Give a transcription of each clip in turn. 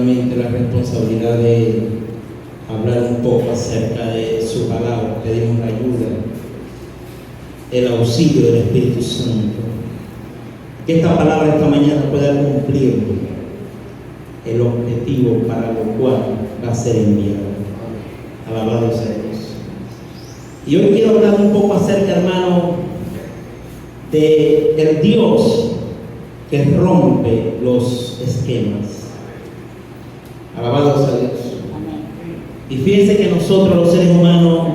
nuevamente la responsabilidad de hablar un poco acerca de su palabra. Pedimos la ayuda, el auxilio del Espíritu Santo. Que esta palabra esta mañana pueda cumplir el objetivo para lo cual va a ser enviado. Alabado sea Dios. Y hoy quiero hablar un poco acerca, hermano, del Dios que rompe los esquemas. Alabado sea Dios. Y fíjense que nosotros los seres humanos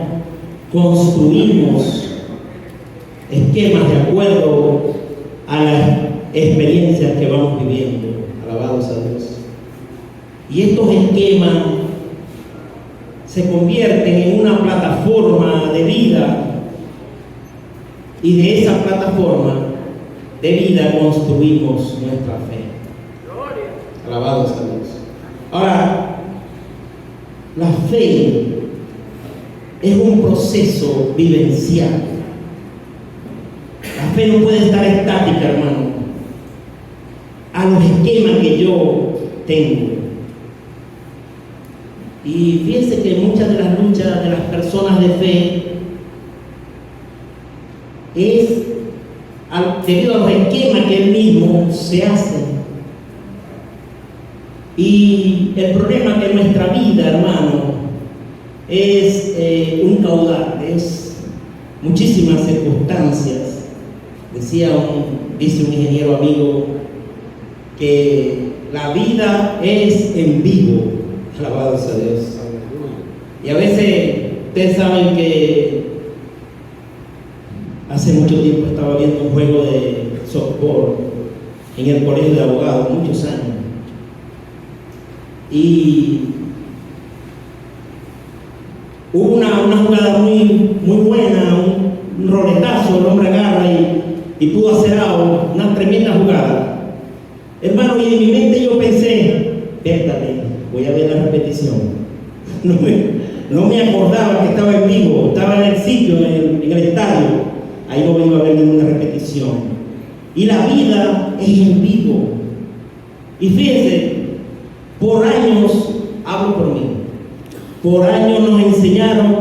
construimos esquemas de acuerdo a las experiencias que vamos viviendo. Alabado sea Dios. Y estos esquemas se convierten en una plataforma de vida, y de esa plataforma de vida construimos nuestra fe. Alabado sea Dios. Ahora, la fe es un proceso vivencial. La fe no puede estar estática, hermano, a los esquemas que yo tengo. Y fíjense que muchas de las luchas de las personas de fe es debido a los esquemas que él mismo se hace. Y el problema que nuestra vida, hermano, es un caudal, es muchísimas circunstancias. Dice un ingeniero amigo que la vida es en vivo. Alabado sea Dios. Y a veces ustedes saben que hace mucho tiempo estaba viendo un juego de softball en el colegio de abogados, muchos años. Y hubo una jugada muy buena, un roletazo, el hombre agarra y pudo hacer algo, una tremenda jugada. Hermano, y en mi mente yo pensé, espérate, voy a ver la repetición. No me acordaba que estaba en vivo, estaba en el sitio, en el estadio. Ahí no iba a haber ninguna repetición. Y la vida es en vivo. Y fíjense, por años, hablo por mí, por años nos enseñaron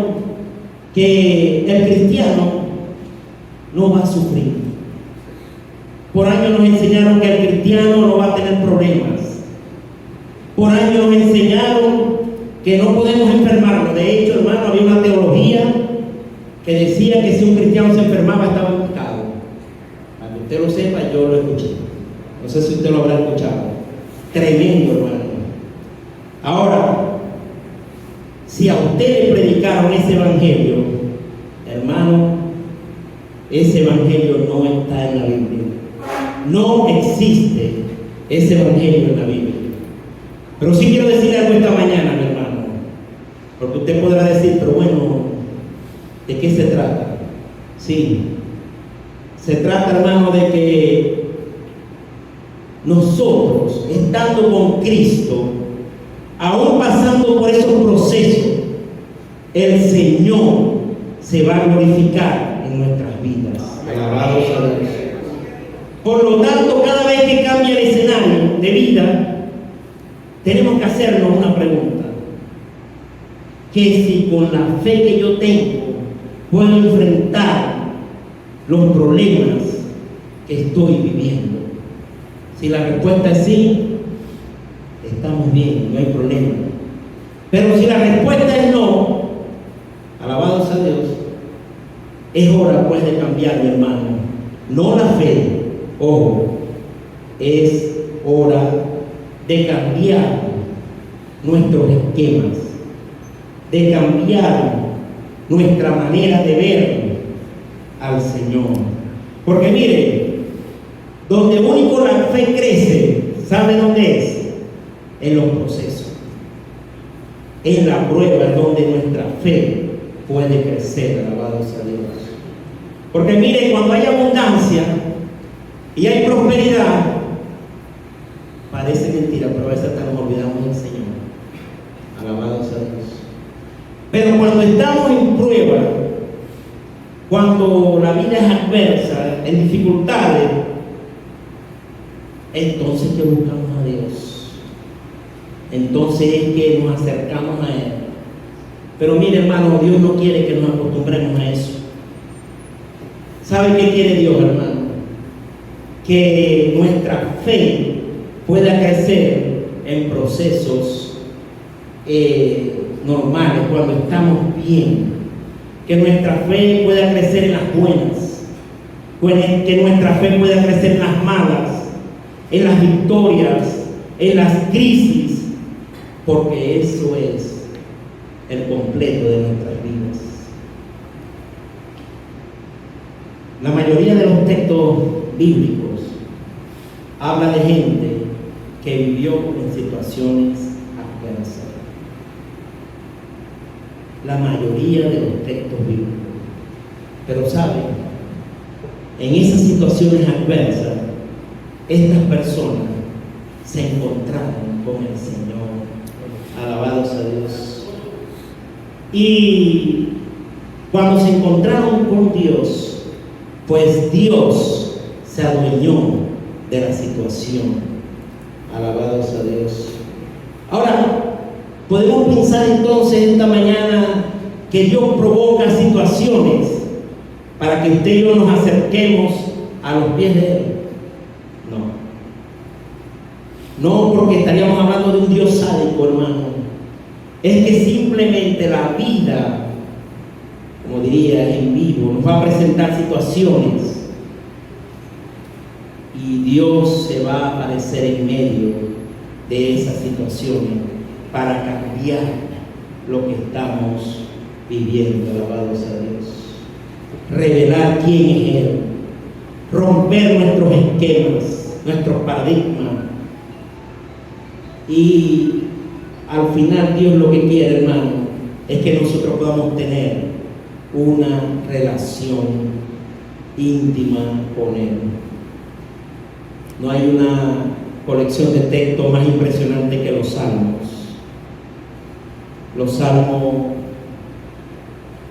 que el cristiano no va a sufrir. Por años nos enseñaron que el cristiano no va a tener problemas. Por años nos enseñaron que no podemos enfermarnos. De hecho, hermano, había una teología que decía que si un cristiano se enfermaba estaba en pecado. Para que usted lo sepa, yo lo escuché. No sé si usted lo habrá escuchado. Tremendo, hermano. Ahora, si a usted le predicaron ese evangelio, hermano, ese evangelio no está en la Biblia. No existe ese evangelio en la Biblia. Pero sí quiero decirle algo esta mañana, mi hermano, porque usted podrá decir, pero bueno, ¿de qué se trata? Sí, se trata, hermano, de que nosotros, estando con Cristo, aún pasando por esos procesos, el Señor se va a glorificar en nuestras vidas. Alabado sea Dios. Por lo tanto, cada vez que cambia el escenario de vida, tenemos que hacernos una pregunta: que si con la fe que yo tengo puedo enfrentar los problemas que estoy viviendo. Si la respuesta es sí, estamos bien, no hay problema. Pero si la respuesta es no, alabado sea Dios, es hora pues de cambiar, mi hermano. No la fe, ojo, es hora de cambiar nuestros esquemas, de cambiar nuestra manera de ver al Señor. Porque mire, donde único la fe crece, ¿sabe dónde es? En los procesos. En la prueba es donde nuestra fe puede crecer, alabado sea Dios. Porque mire, cuando hay abundancia y hay prosperidad, parece mentira, pero a veces hasta nos olvidamos del Señor. Alabado sea Dios. Pero cuando estamos en prueba, cuando la vida es adversa, en dificultades, entonces que buscamos a Dios. entonces es que nos acercamos a Él. Pero mire, hermano, Dios no quiere que nos acostumbremos a eso. ¿Sabe qué quiere Dios, hermano? Que nuestra fe pueda crecer en procesos normales, cuando estamos bien. Que nuestra fe pueda crecer en las buenas. Que nuestra fe pueda crecer en las malas, en las victorias, en las crisis, porque eso es el completo de nuestras vidas. La mayoría de los textos bíblicos habla de gente que vivió en situaciones adversas. La mayoría de los textos bíblicos. Pero ¿saben? En esas situaciones adversas, estas personas se encontraron con el Señor. Alabados a Dios. Y cuando se encontraron con Dios, pues Dios se adueñó de la situación. Alabados a Dios. Ahora, podemos pensar entonces esta mañana que Dios provoca situaciones para que usted y yo nos acerquemos a los pies de Él. No, porque estaríamos hablando de un Dios sádico, hermano. Es que simplemente la vida, como diría en vivo, nos va a presentar situaciones y Dios se va a aparecer en medio de esas situaciones para cambiar lo que estamos viviendo. Alabados a Dios. Revelar quién es Él, romper nuestros esquemas, nuestros paradigmas. Y al final Dios lo que quiere, hermano, es que nosotros podamos tener una relación íntima con Él. No hay una colección de textos más impresionante que los salmos. Los salmos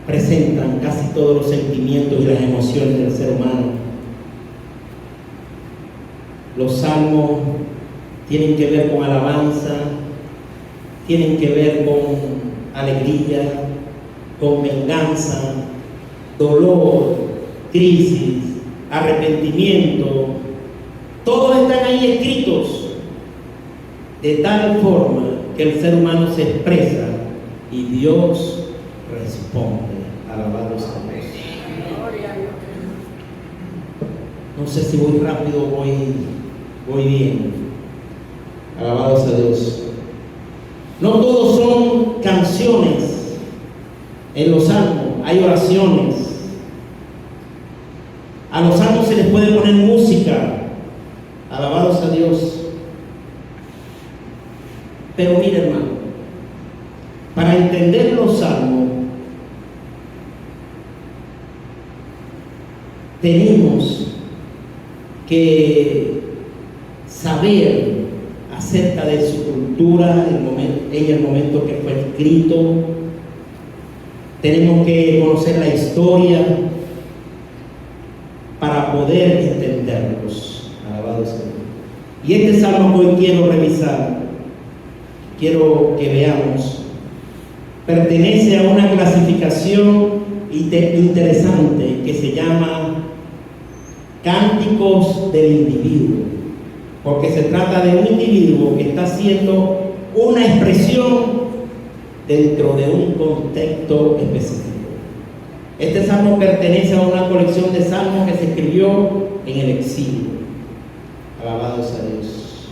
presentan casi todos los sentimientos y las emociones del ser humano. Los salmos tienen que ver con alabanza, tienen que ver con alegría, con venganza, dolor, crisis, arrepentimiento. Todos están ahí escritos de tal forma que el ser humano se expresa y Dios responde. Alabados a Dios. No sé si voy rápido o voy bien. Alabados a Dios. No todos son canciones en los salmos, hay oraciones. A los salmos se les puede poner música. Alabados a Dios. Pero mire, hermano, para entender los salmos tenemos que saber acerca de su cultura en el momento que fue escrito. Tenemos que conocer la historia para poder entenderlos. Alabados a Dios. Y este salmo que hoy quiero revisar, quiero que veamos, pertenece a una clasificación interesante que se llama Cánticos del Individuo, porque se trata de un individuo que está haciendo una expresión dentro de un contexto específico. Este salmo pertenece a una colección de salmos que se escribió en el exilio. Alabados a Dios.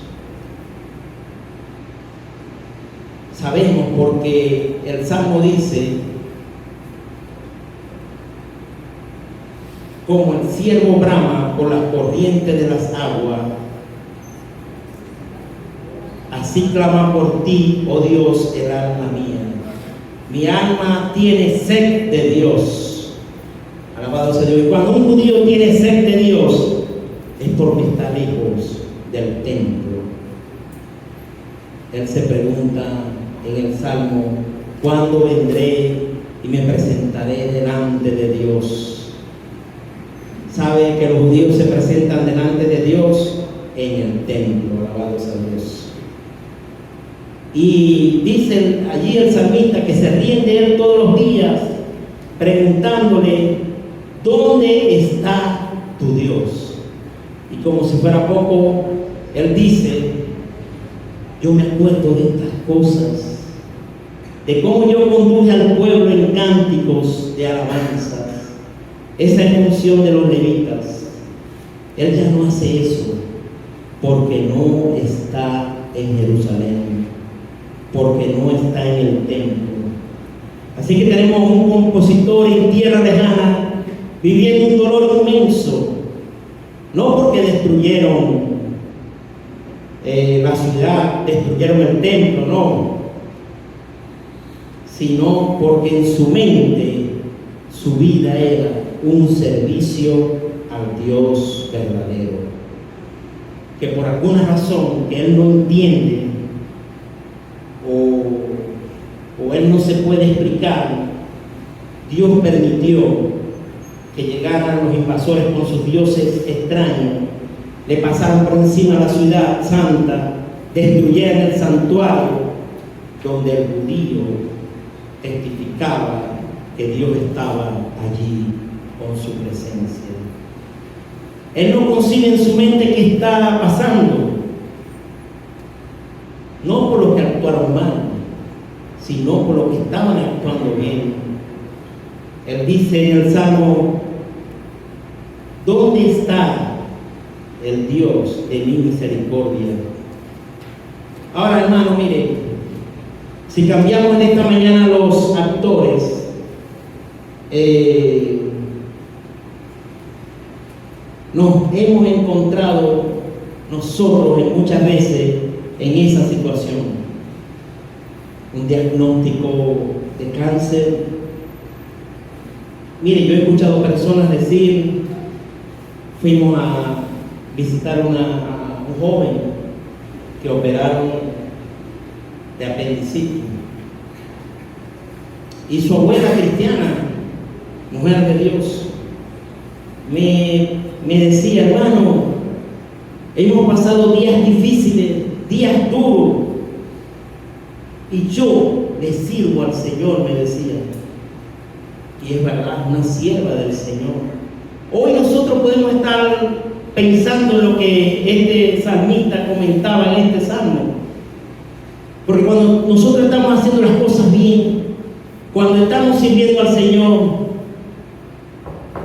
Sabemos porque el salmo dice: como el ciervo brama por las corrientes de las aguas, así clama por ti, oh Dios, el alma mía. Mi alma tiene sed de Dios. Alabados a Dios. Y cuando un judío tiene sed de Dios, es porque está lejos del templo. Él se pregunta en el Salmo: ¿cuándo vendré y me presentaré delante de Dios? Sabe que los judíos se presentan delante de Dios en el templo. Alabados a Dios. Y dice allí el salmista que se ríen de él todos los días, preguntándole, ¿dónde está tu Dios? Y como si fuera poco, él dice, yo me acuerdo de estas cosas, de cómo yo conduje al pueblo en cánticos de alabanzas. Esa es la función de los levitas. Él ya no hace eso porque no está en Jerusalén, porque no está en el templo. Así que tenemos un compositor en tierra lejana viviendo un dolor inmenso, no porque destruyeron la ciudad, destruyeron el templo, no, sino porque en su mente su vida era un servicio al Dios verdadero, que por alguna razón que él no entiende o él no se puede explicar, Dios permitió que llegaran los invasores con sus dioses extraños, le pasaran por encima de la ciudad santa, destruyeran el santuario donde el judío testificaba que Dios estaba allí con su presencia. Él no concibe en su mente qué está pasando, no por lo que actuaron mal, sino por lo que estaban actuando bien. Él dice en el Salmo, ¿dónde está el Dios de mi misericordia? Ahora, hermano, mire, si cambiamos en esta mañana los actores, nos hemos encontrado nosotros muchas veces en esa situación. Un diagnóstico de cáncer. Mire, yo he escuchado personas decir, fuimos a visitar a un joven que operaron de apendicitis, y su abuela cristiana, mujer de Dios, me decía, hermano, hemos pasado días difíciles, días duros, y yo le sirvo al Señor, me decía. Y es verdad, una sierva del Señor. Hoy nosotros podemos estar pensando en lo que este salmista comentaba en este salmo, porque cuando nosotros estamos haciendo las cosas bien, cuando estamos sirviendo al Señor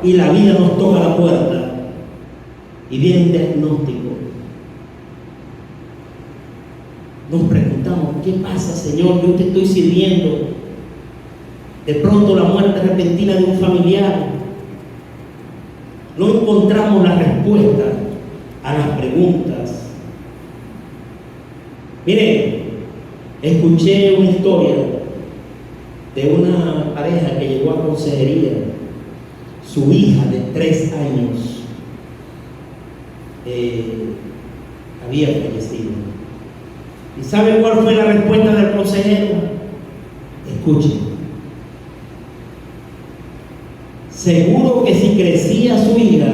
y la vida nos toca la puerta y viene un diagnóstico, nos preguntamos, ¿qué pasa, Señor? Yo te estoy sirviendo. De pronto la muerte repentina de un familiar. No encontramos la respuesta a las preguntas. Mire, escuché una historia de una pareja que llegó a consejería. Su hija de 3 años había fallecido. ¿Y sabe cuál fue la respuesta del consejero? Escuche. Seguro que si crecía su hija,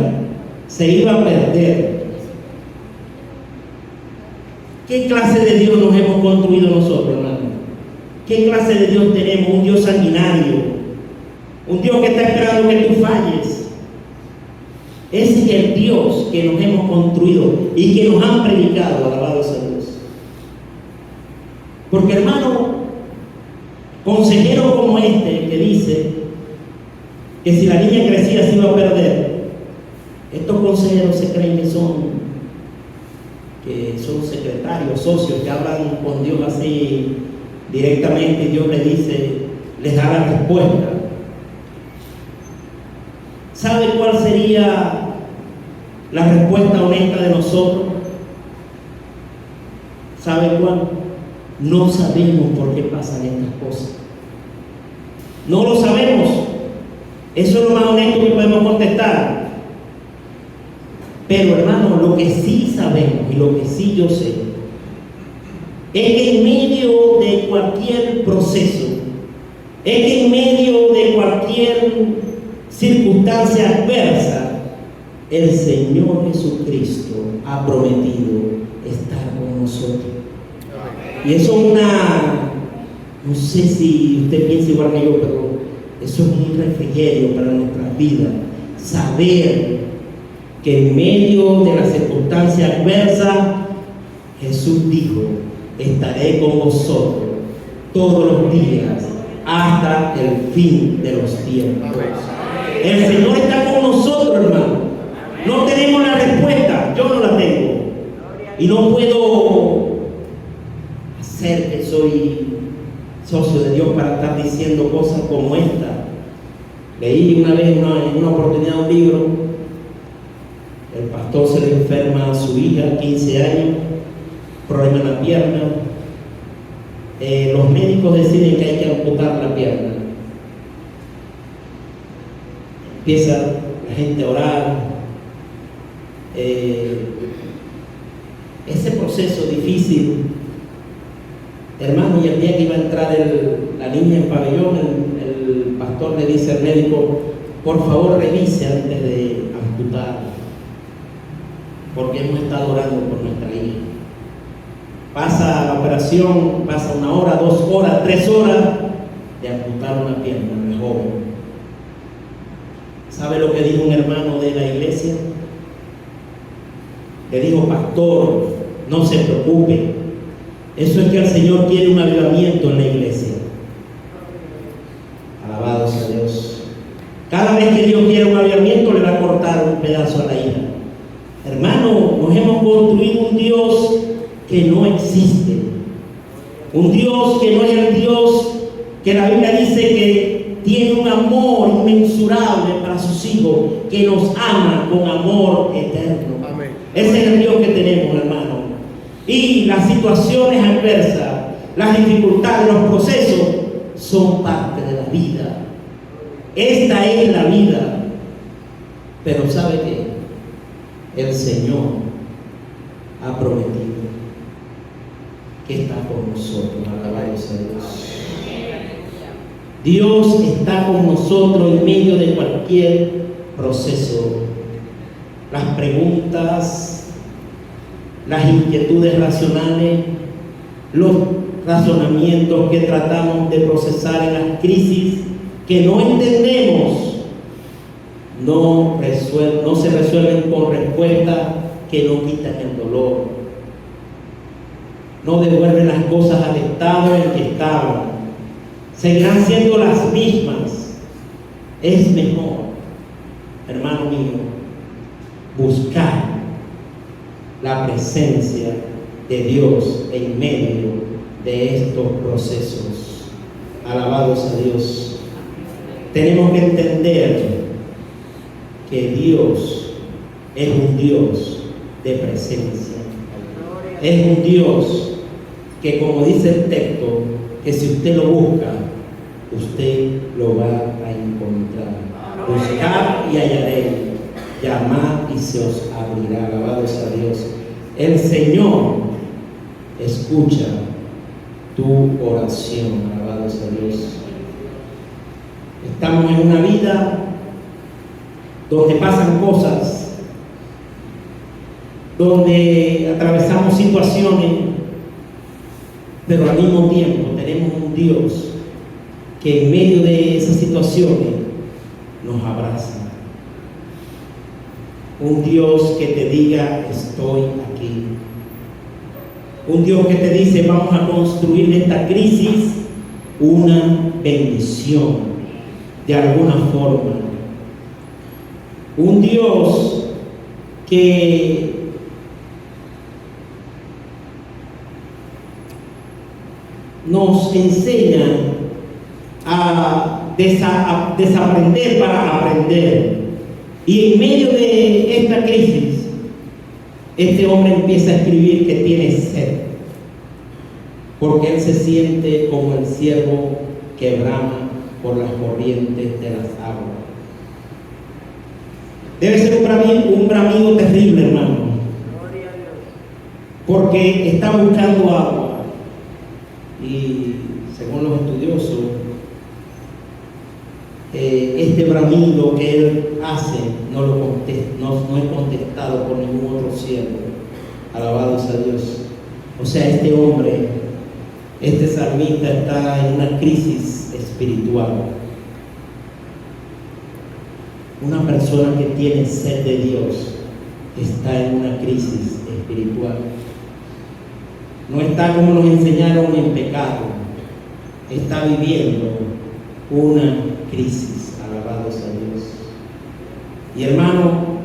se iba a perder. ¿Qué clase de Dios nos hemos construido nosotros, hermano? ¿Qué clase de Dios tenemos? Un Dios sanguinario, un Dios que está esperando que tú falles. Ese es el Dios que nos hemos construido y que nos han predicado, alabado sea Dios. Porque, hermano, consejero como este que dice que si la niña crecía se iba a perder, estos consejeros se creen que son secretarios, socios, que hablan con Dios así directamente, y Dios les dice, les da la respuesta. ¿Sabe cuál sería la respuesta honesta de nosotros? ¿Sabe cuál? No sabemos por qué pasan estas cosas. No lo sabemos. Eso es lo más honesto que podemos contestar. Pero, hermano, lo que sí sabemos y lo que sí yo sé es que en medio de cualquier proceso, es que en medio de cualquier circunstancia adversa, el Señor Jesucristo ha prometido estar con nosotros. Y eso es no sé si usted piensa igual que yo, pero eso es un refrigerio para nuestras vidas. Saber que en medio de las circunstancias adversas, Jesús dijo: estaré con vosotros todos los días hasta el fin de los tiempos. El Señor está con nosotros, hermano. No tenemos la respuesta, yo no la tengo. Y no puedo hacer que soy socio de Dios para estar diciendo cosas como esta. Leí una vez en una oportunidad un libro. El pastor se le enferma a su hija, 15 años, problema en la pierna. Los médicos deciden que hay que amputar la pierna. Empieza la gente a orar. Ese proceso difícil, hermano, y el día que iba a entrar la niña en pabellón, el pastor le dice al médico: por favor revise antes de amputar, porque hemos estado orando por nuestra hija. Pasa la operación, pasa 1 hora, 2 horas, 3 horas de amputar una pierna de joven. ¿Sabe lo que dijo un hermano de la iglesia? Le dijo: pastor, no se preocupe, eso es que el Señor quiere un avivamiento en la iglesia. Alabado sea Dios. Cada vez que Dios quiere un avivamiento, le va a cortar un pedazo a la hija. Hermano, nos hemos construido un Dios que no existe, un Dios que no es el Dios que la Biblia dice que tiene un amor inmensurable para sus hijos, que nos ama con amor eterno. Amén. Ese es el Dios que tenemos, hermano. Y las situaciones adversas, las dificultades, los procesos son parte de la vida. Esta es la vida. Pero ¿sabe qué? El Señor ha prometido que está con nosotros. Alabado sea Dios. Dios está con nosotros en medio de cualquier proceso. Las preguntas, las inquietudes racionales, los razonamientos que tratamos de procesar en las crisis que no entendemos, no se resuelven con respuestas que no quitan el dolor, no devuelven las cosas al estado en que estaban, seguirán siendo las mismas. Es mejor, hermano mío, buscar la presencia de Dios en medio de estos procesos. Alabados a Dios. Tenemos que entender que Dios es un Dios de presencia. Es un Dios que, como dice el texto, que si usted lo busca, usted lo va a encontrar. Buscad y hallaréis, llamad y se os abrirá. Alabados a Dios. El Señor escucha tu oración. Alabados a Dios. Estamos en una vida donde pasan cosas, donde atravesamos situaciones, pero al mismo tiempo tenemos un Dios que en medio de esas situaciones nos abraza. Un Dios que te diga: estoy aquí. Un Dios que te dice: vamos a construir de esta crisis una bendición de alguna forma. Un Dios que nos enseña a desaprender para aprender. Y en medio de esta crisis, este hombre empieza a escribir que tiene sed, porque él se siente como el ciervo que brama por las corrientes de las aguas. Debe ser un bramido terrible, hermano, porque está buscando agua. Y según los estudiosos, este bramido que él hace no es contestado por ningún otro siervo. Alabados a Dios. O sea, este hombre Este salmista está en una crisis espiritual. Una persona que tiene sed de Dios está en una crisis espiritual. No está como nos enseñaron en pecado, está viviendo una crisis. Alabados a Dios. Y hermano,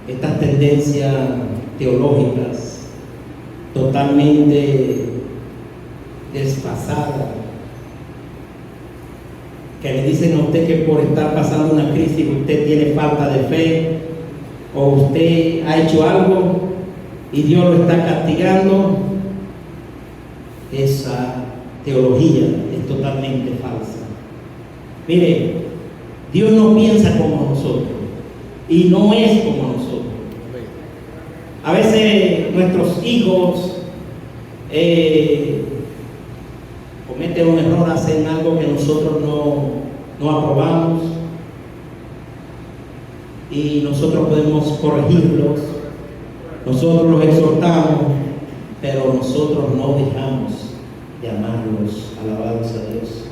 estas tendencias teológicas totalmente desfasadas, que le dicen a usted que por estar pasando una crisis usted tiene falta de fe, o usted ha hecho algo y Dios lo está castigando, esa teología es totalmente falsa. Mire, Dios no piensa como nosotros y no es como nosotros. A veces nuestros hijos cometen un error, hacen algo que nosotros no aprobamos, y nosotros podemos corregirlos, nosotros los exhortamos, pero nosotros no dejamos de amarlos. Alabados a Dios.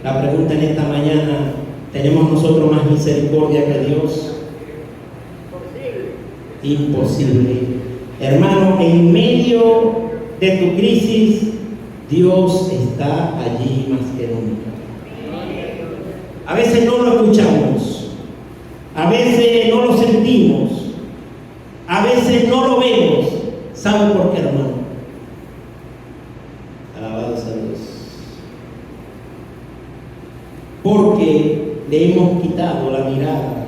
La pregunta en esta mañana: ¿tenemos nosotros más misericordia que Dios? Imposible. Hermano, en medio de tu crisis, Dios está allí más que nunca. A veces no lo escuchamos, a veces no lo sentimos, a veces no lo vemos. ¿Sabe por qué, hermano? Alabados a Dios. Porque le hemos quitado la mirada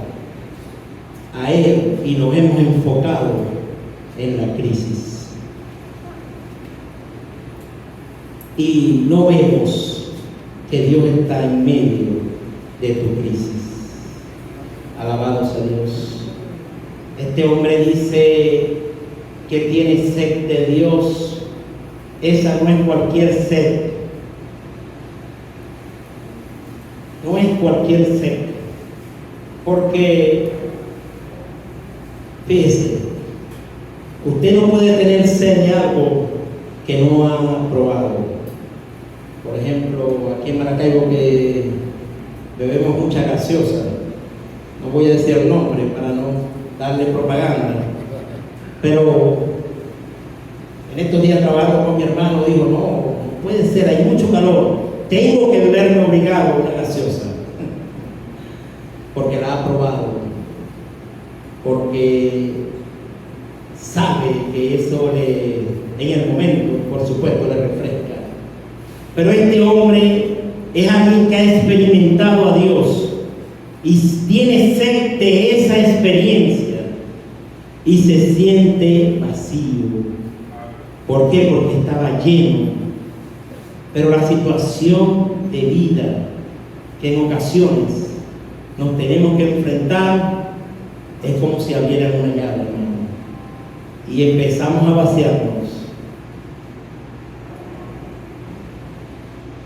a Él y nos hemos enfocado en la crisis. Y no vemos que Dios está en medio de tu crisis. Alabados a Dios. Este hombre dice que tiene sed de Dios. Esa no es cualquier sed. No es cualquier sed. Porque, fíjese, usted no puede tener sed de algo que no ha probado. Por ejemplo, aquí en Maracaibo, que bebemos mucha gaseosa. No voy a decir el nombre para no darle propaganda, pero en estos días trabajando con mi hermano, dijo: no puede ser, hay mucho calor, tengo que beberme obligado una gaseosa, porque la ha probado, porque sabe que eso en el momento, por supuesto, le refresca. Pero este hombre es alguien que ha experimentado a Dios y tiene sed de esa experiencia y se siente vacío. ¿Por qué? Porque estaba lleno. Pero la situación de vida que en ocasiones nos tenemos que enfrentar es como si abriera una llave, hermano, y empezamos a vaciarnos.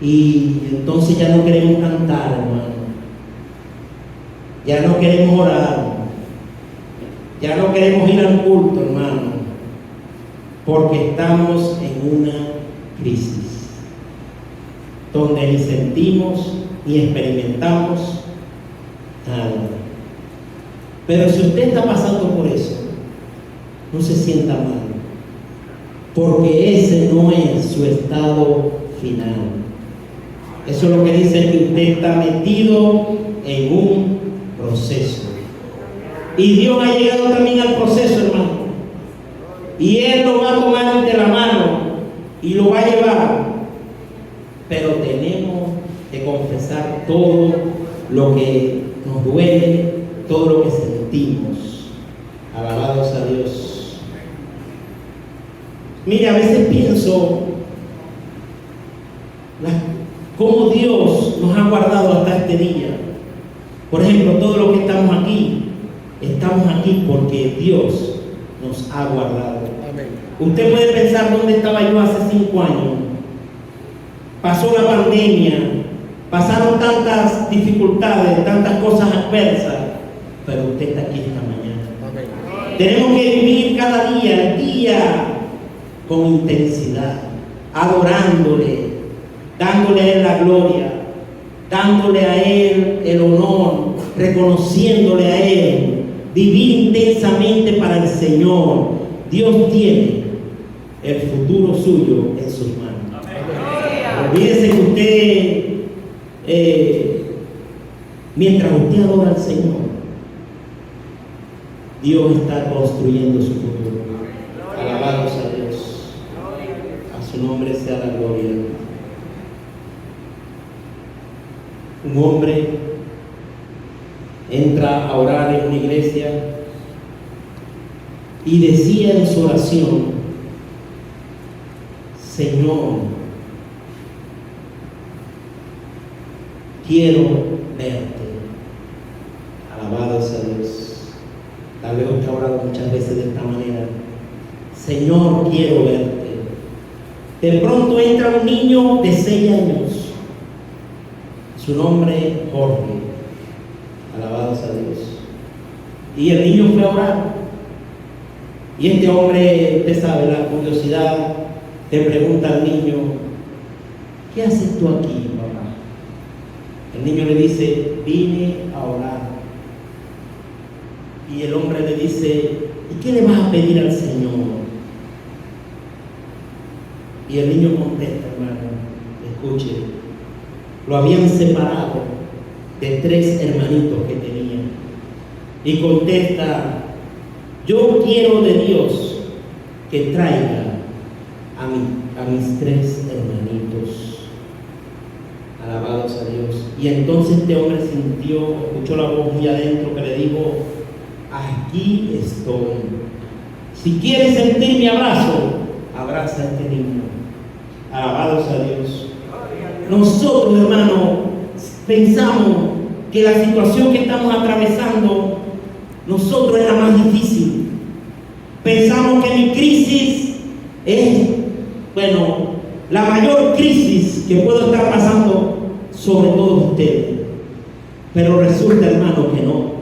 Y entonces ya no queremos cantar, hermano. Ya no queremos orar. Ya no queremos ir al culto, hermano. Porque estamos en una crisis donde ni sentimos ni experimentamos nada. Pero si usted está pasando por eso, no se sienta mal, porque ese no es su estado final. Eso es lo que dice, que usted está metido en un proceso. Y Dios ha llegado también al proceso, hermano. Y Él lo va a tomar de la mano y lo va a llevar. Pero tenemos que confesar todo lo que nos duele, todo lo que sentimos. Alabados a Dios. Mire, a veces pienso cómo Dios nos ha guardado hasta este día. Por ejemplo, todo lo que estamos aquí porque Dios nos ha guardado. Amén. Usted puede pensar dónde estaba yo hace 5 años. Pasó la pandemia, pasaron tantas dificultades, tantas cosas adversas, pero usted está aquí esta mañana. Amén. Tenemos que vivir cada día, con intensidad, adorándole, dándole a Él la gloria, dándole a Él el honor, reconociéndole a Él, vivir intensamente para el Señor. Dios tiene el futuro suyo en sus manos. Olvídese que usted, mientras usted adora al Señor, Dios está construyendo su futuro. Alabados a Dios. A su nombre sea la gloria. Un hombre entra a orar en una iglesia y decía en su oración: Señor, quiero verte. Alabados a Dios. Tal vez usted ha orado muchas veces de esta manera: Señor, quiero verte. De pronto entra un niño de 6 años. Su nombre, Jorge. Alabados a Dios. Y el niño fue a orar. Y este hombre, usted sabe, la curiosidad, le pregunta al niño: ¿qué haces tú aquí, papá? El niño le dice: vine a orar. Y el hombre le dice: ¿y qué le vas a pedir al Señor? Y el niño contesta, hermano, escuche, lo habían separado de 3 hermanitos que tenía. Y contesta: yo quiero de Dios que traiga a mis 3 hermanitos. Alabados a Dios. Y entonces este hombre sintió, escuchó la voz muy adentro que le dijo: aquí estoy. Si quieres sentir mi abrazo, abraza a este niño. Alabados a Dios. Nosotros, hermanos, pensamos que la situación que estamos atravesando, nosotros es la más difícil. Pensamos que mi crisis es, la mayor crisis que puedo estar pasando sobre todos ustedes. Pero resulta, hermano, que no.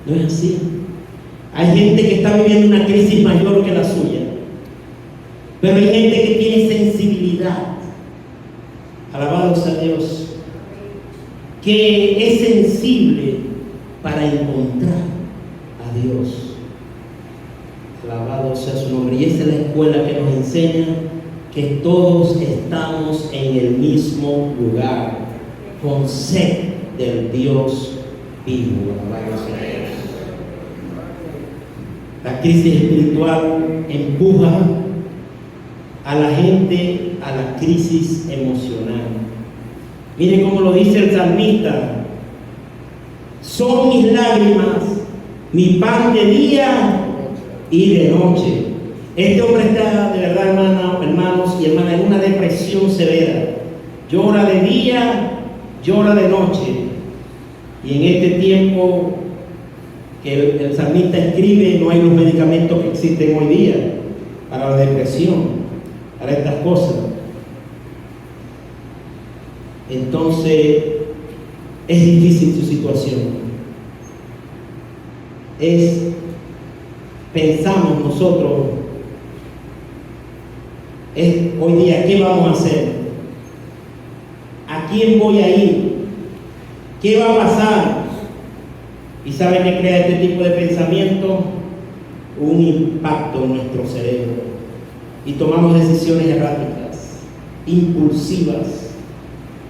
No es así. Hay gente que está viviendo una crisis mayor que la suya. Pero hay gente que tiene sensibilidad. Alabados a Dios. Que es sensible para encontrar a Dios. Alabado sea su nombre. Y esa es la escuela que nos enseña que todos estamos en el mismo lugar, con sed del Dios vivo. Alabado sea Dios. La crisis espiritual empuja a la gente a la crisis emocional. Miren cómo lo dice el salmista: son mis lágrimas mi pan de día y de noche. Este hombre está, de verdad, hermanos y hermanas, en una depresión severa. Llora de día, llora de noche. Y en este tiempo que el salmista escribe, no hay los medicamentos que existen hoy día para la depresión, para estas cosas. Entonces, es difícil su situación. Pensamos nosotros, hoy día, ¿qué vamos a hacer? ¿A quién voy a ir? ¿Qué va a pasar? ¿Y saben qué crea este tipo de pensamiento? Un impacto en nuestro cerebro. Y tomamos decisiones erráticas, impulsivas,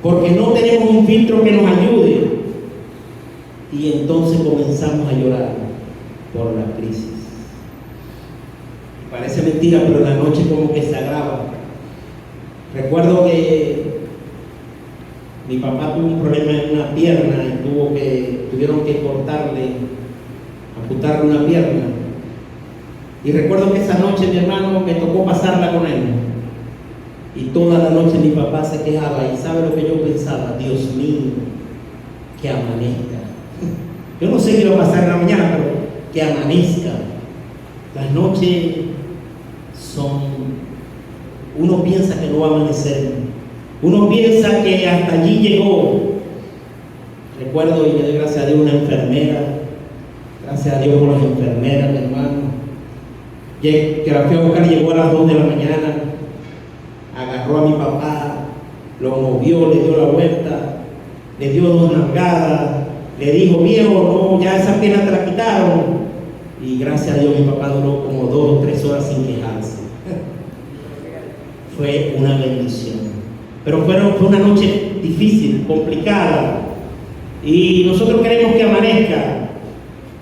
porque no tenemos un filtro que nos ayude. Y entonces comenzamos a llorar por la crisis. Parece mentira, pero en la noche como que se agrava. Recuerdo que mi papá tuvo un problema en una pierna y tuvieron que amputarle una pierna. Y recuerdo que esa noche, mi hermano, me tocó pasarla con él. Y toda la noche mi papá se quejaba. Y ¿sabe lo que yo pensaba? Dios mío, que amanezca. Yo no sé qué iba a pasar en la mañana, pero que amanezca. Las noches uno piensa que no va a amanecer. Uno piensa que hasta allí llegó. Recuerdo, y le doy gracias a Dios, una enfermera. Gracias a Dios por las enfermeras, mi hermano. que la fui a buscar, llegó a las 2 de la mañana, agarró a mi papá, lo movió, le dio la vuelta, le dio 2 nalgadas, le dijo: viejo, no, ya esa pierna te la quitaron. Y gracias a Dios mi papá duró como 2 o 3 horas sin quejarse. Fue una bendición. Pero fue una noche difícil, complicada. Y nosotros queremos que amanezca.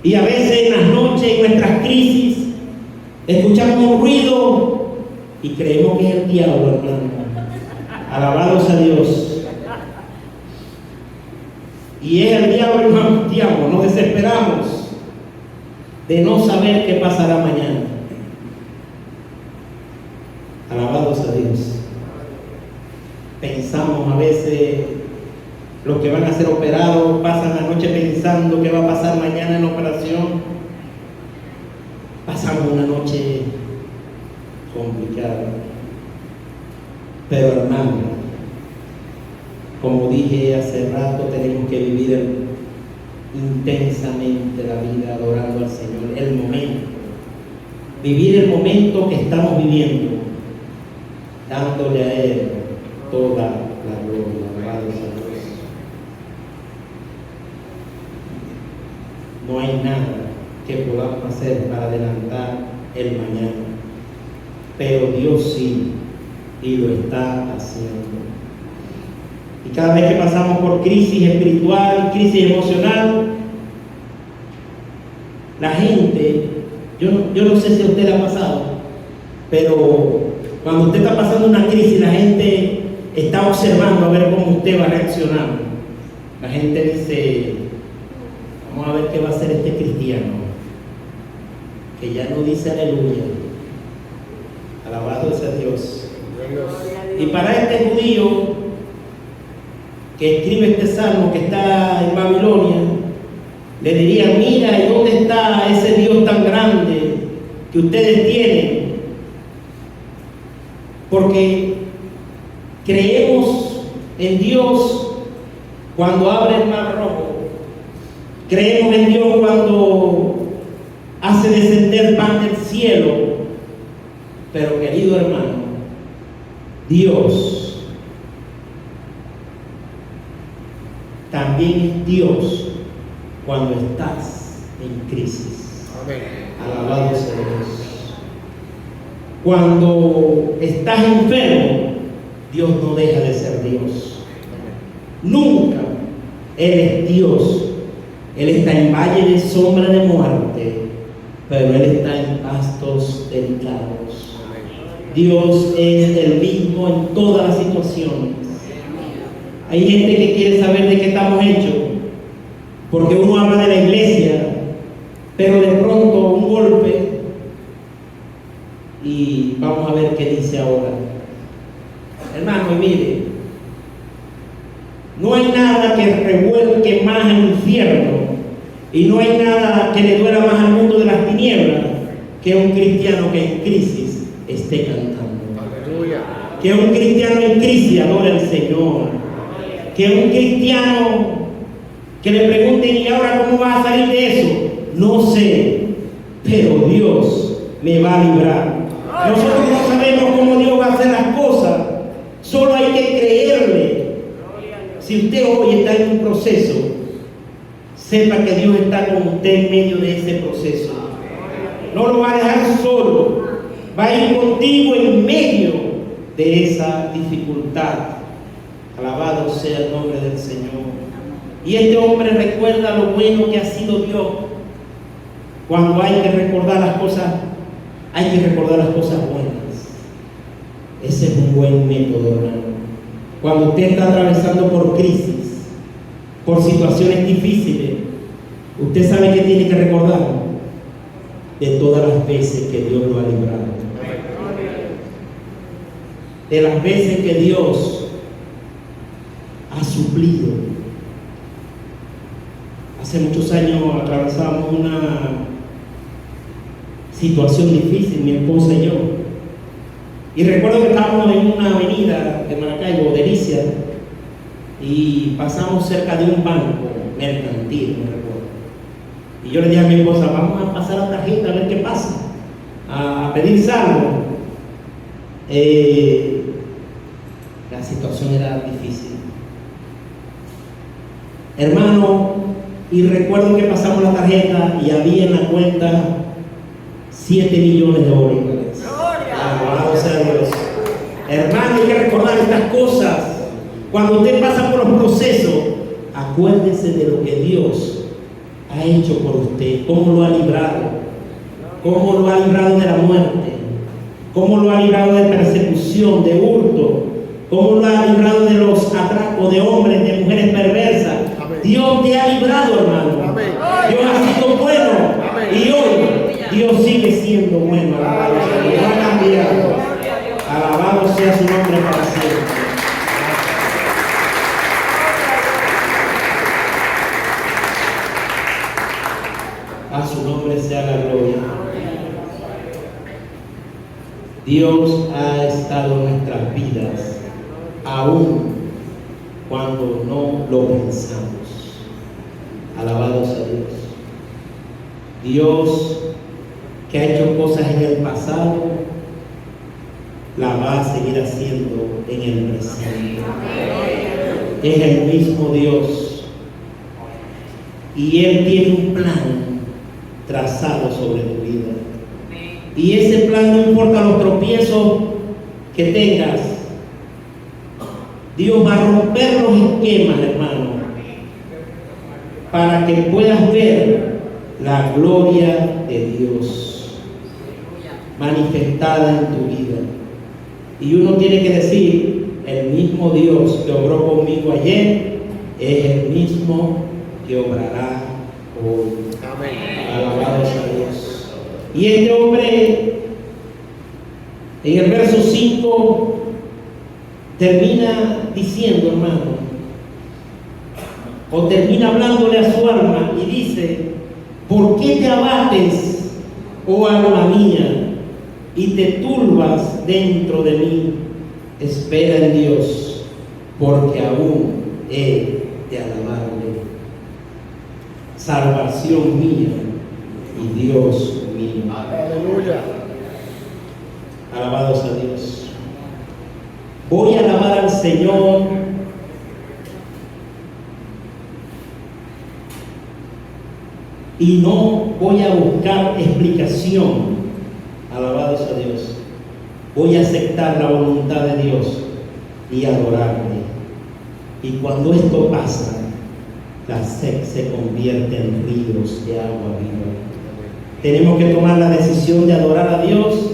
Y a veces en las noches, en nuestras crisis, escuchamos un ruido y creemos que es el diablo, hermano. Alabados a Dios. Y es el diablo y nos angustiamos, nos desesperamos de no saber qué pasará mañana. Alabados a Dios. Pensamos a veces, los que van a ser operados pasan la noche pensando qué va a pasar mañana en la operación. Pasamos una noche complicada. Pero hermano, como dije hace rato, tenemos que vivir intensamente la vida adorando al Señor, el momento. Vivir el momento que estamos viviendo, dándole a Él toda la gloria. Alabados a Dios. No hay nada que podamos hacer para adelantar el mañana, pero Dios sí, y lo está haciendo. Y cada vez que pasamos por crisis espiritual, crisis emocional, la gente, yo no sé si a usted le ha pasado, pero cuando usted está pasando una crisis, la gente está observando a ver cómo usted va a reaccionar. La gente dice: vamos a ver qué va a hacer este cristiano, que ya no dice aleluya. Alabado sea Dios. Y para este judío que escribe este salmo, que está en Babilonia, le diría: mira, ¿y dónde está ese Dios tan grande que ustedes tienen? Porque creemos en Dios cuando abre el mar rojo, creemos en Dios cuando hace descender pan del cielo. Pero querido hermano, Dios también es Dios cuando estás en crisis. Amén. Alabado sea Dios. Cuando estás enfermo, Dios no deja de ser Dios. Nunca. Él es Dios. Él está en valle de sombra de muerte, pero Él está en pastos delicados. Dios es el mismo en todas las situaciones. Hay gente que quiere saber de qué estamos hechos, porque uno habla de la iglesia, pero de pronto un golpe y vamos a ver qué dice ahora. Hermano, y mire, no hay nada que revuelque más el infierno y no hay nada que le duela más al mundo de las tinieblas que un cristiano que en crisis esté cantando. Aleluya. Que un cristiano en crisis adore al Señor. Que un cristiano que le pregunten: ¿y ahora cómo vas a salir de eso? No sé, pero Dios me va a librar. Nosotros no sabemos cómo Dios va a hacer las cosas, solo hay que creerle. Si usted hoy está en un proceso, sepa que Dios está con usted en medio de ese proceso. No lo va a dejar solo, va a ir contigo en medio de esa dificultad. Alabado sea el nombre del Señor. Y este hombre recuerda lo bueno que ha sido Dios. Cuando hay que recordar las cosas, hay que recordar las cosas buenas. Ese es un buen método, hermano. Cuando usted está atravesando por crisis, por situaciones difíciles, usted sabe que tiene que recordar de todas las veces que Dios lo ha librado, de las veces que Dios ha suplido. Hace muchos años atravesamos una situación difícil, mi esposa y yo. Y recuerdo que estábamos en una avenida de Maracaibo, Delicia, y pasamos cerca de un banco mercantil, me recuerdo. Y yo le dije a mi esposa: vamos a pasar la tarjeta a ver qué pasa. a pedir salvo, la situación era difícil. Hermano, y recuerdo que pasamos la tarjeta y había en la cuenta 7 millones de bolívares. Alabado sea Dios. Hermano, hay que recordar estas cosas. Cuando usted pasa por los procesos, acuérdese de lo que Dios ha hecho por usted, cómo lo ha librado, cómo lo ha librado de la muerte, cómo lo ha librado de persecución, de hurto, cómo lo ha librado de los atracos de hombres, de mujeres perversas. Amén. Dios te ha librado, hermano. Amén. Dios ha sido bueno. Amén. Y hoy Dios sigue siendo bueno. Alabado sea Dios. No ha cambiado. Alabado sea su nombre para siempre. A su nombre sea la gloria. Dios ha estado en nuestras vidas aún cuando no lo pensamos. Alabado sea Dios. Dios, que ha hecho cosas en el pasado, la va a seguir haciendo en el presente. Es el mismo Dios y Él tiene un plan trazado sobre tu vida. Y ese plan, no importa los tropiezos que tengas, Dios va a romper los esquemas, hermano, para que puedas ver la gloria de Dios manifestada en tu vida. Y uno tiene que decir, el mismo Dios que obró conmigo ayer es el mismo que obrará hoy. Amén. Alabado sea Dios. Y este hombre, en el verso 5, termina diciendo, hermano, o termina hablándole a su alma y dice: ¿por qué te abates, oh alma mía, y te turbas dentro de mí? Espera en Dios, porque aún he de alabarle, salvación mía y Dios mío. Aleluya. Alabado sea Dios. Voy a alabar al Señor y no voy a buscar explicación. Alabado sea Dios. Voy a aceptar la voluntad de Dios y adorarle. Y cuando esto pasa, la sed se convierte en ríos de agua viva. Tenemos que tomar la decisión de adorar a Dios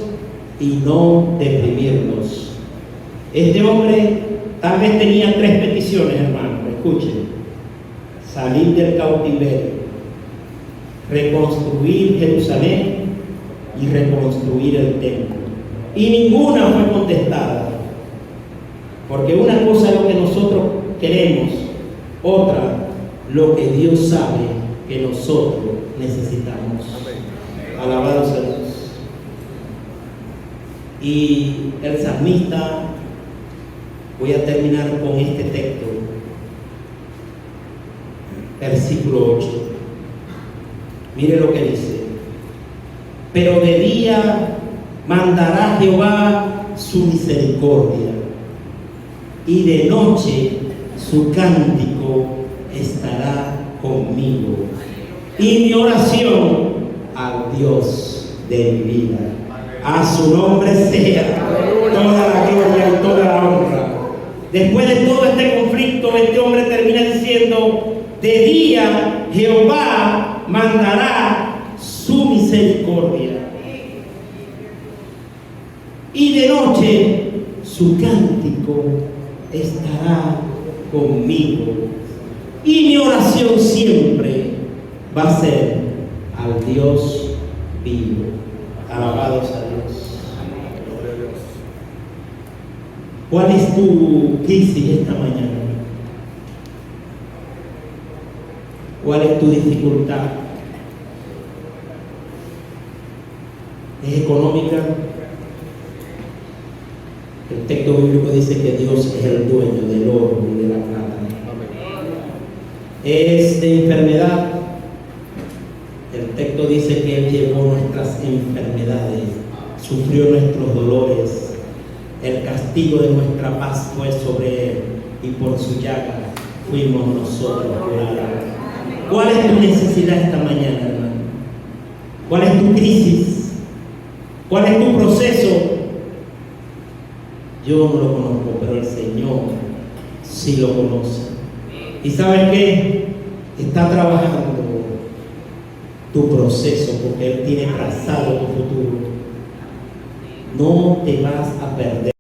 y no deprimirnos. Este hombre tal vez tenía 3 peticiones, hermano. Escuchen: salir del cautiverio, reconstruir Jerusalén y reconstruir el templo. Y ninguna fue contestada, porque una cosa es lo que nosotros queremos, otra lo que Dios sabe que nosotros necesitamos. Alabado sea Dios. Y el salmista, voy a terminar con este texto, versículo 8. Mire lo que dice: pero de día mandará Jehová su misericordia, y de noche su cántico estará conmigo, y mi oración al Dios de mi vida. A su nombre sea toda la gloria y toda la honra. Después de todo este conflicto, este hombre termina diciendo: de día Jehová mandará su misericordia, y de noche su cántico estará conmigo, y mi oración siempre va a ser al Dios vivo. Alabado sea Dios. ¿Cuál es tu crisis esta mañana? ¿Cuál es tu dificultad? ¿Es económica? El texto bíblico dice que Dios es el dueño del oro y de la plata. ¿Es de enfermedad? El texto dice que Él llevó nuestras enfermedades sufrió nuestros dolores, el castigo de nuestra paz fue sobre él, y por su llaga fuimos nosotros curados. ¿Cuál es tu necesidad esta mañana, hermano? ¿Cuál es tu crisis? ¿Cuál es tu proceso? Yo no lo conozco, pero el Señor sí lo conoce. ¿Y sabes qué? Está trabajando tu proceso porque Él tiene trazado tu futuro. No te vas a perder.